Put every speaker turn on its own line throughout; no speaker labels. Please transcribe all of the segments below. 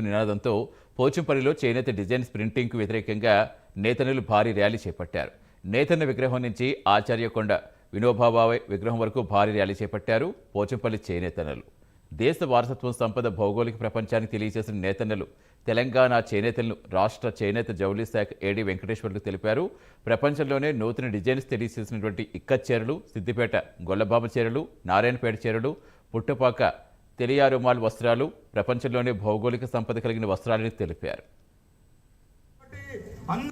నినాదంతో పోచంపల్లిలో చేనేత డిజైన్స్ ప్రింటింగ్కు వ్యతిరేకంగా నేతన్నలు భారీ ర్యాలీ చేపట్టారు. నేతన్న విగ్రహం నుంచి ఆచార్యకొండ వినోబాబాయ్ విగ్రహం వరకు భారీ ర్యాలీ చేపట్టారు పోచంపల్లి చేనేతన్నలు. దేశ వారసత్వం సంపద భౌగోళిక ప్రపంచానికి తెలియజేసిన నేతన్నలు తెలంగాణ చేనేతలను రాష్ట్ర చేనేత జౌళి శాఖ ఏడీ వెంకటేశ్వర్లు తెలిపారు. ప్రపంచంలోనే నూతన డిజైన్స్ తెలియజేసినటువంటి ఇక్కత్ చీరలు, సిద్దిపేట గొల్లబామ చీరలు, నారాయణపేట చీరలు, పుట్టపాక తెలియారుమాల్ వస్త్రాలు ప్రపంచంలోనే భౌగోళిక సంపద కలిగిన వస్త్రాలని తెలిపారు.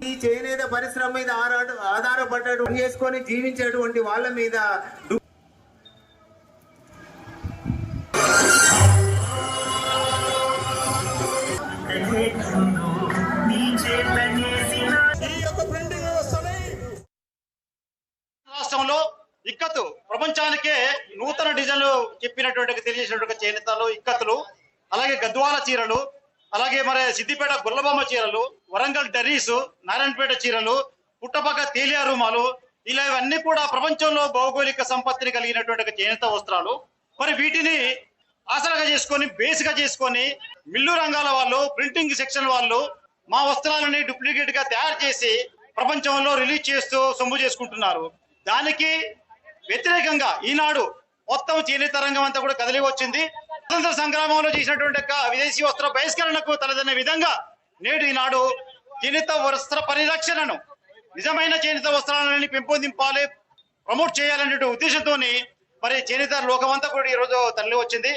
ఈ చేనేత పరిశ్రమ మీద ఆధారపడ్డ చేసుకొని జీవించేటువంటి వాళ్ళ మీద
రాష్ట్రంలో ఇక్కత్తు ప్రపంచానికే నూతన డిజైన్లు చెప్పినటువంటి తెలియజేసినటువంటి చేనేతలు ఇక్కత్తులు, అలాగే గద్వాల చీరలు, అలాగే మరి సిద్దిపేట గొల్లబొమ్మ చీరలు, వరంగల్ డరీసు, నారాయణపేట చీరలు, పుట్టపక్క తేలియా రూమాలు, ఇలా ఇవన్నీ కూడా ప్రపంచంలో భౌగోళిక సంపత్తిని కలిగినటువంటి చేనేత వస్త్రాలు. మరి వీటిని ఆసరాగా చేసుకొని బేస్గా చేసుకొని మిల్లు రంగాల వాళ్ళు, ప్రింటింగ్ సెక్షన్ వాళ్ళు మా వస్త్రాలని డూప్లికేట్ గా తయారు చేసి ప్రపంచంలో రిలీజ్ చేస్తూ సొమ్ము చేసుకుంటున్నారు. దానికి వ్యతిరేకంగా ఈనాడు మొత్తం చేనేత రంగం అంతా కూడా కదిలి వచ్చింది. స్వతంత్ర సంగ్రామంలో చేసినటువంటి విదేశీ వస్త్ర బహిష్కరణకు తలదన్న విధంగా నేడు ఈనాడు చేనేత వస్త్ర పరిరక్షణను, నిజమైన చేనేత వస్త్రాలని పెంపొందింపాలి, ప్రమోట్ చేయాలనే ఉద్దేశంతో మరి చేనేత లోకమంతా కూడా ఈ రోజు తరలి వచ్చింది.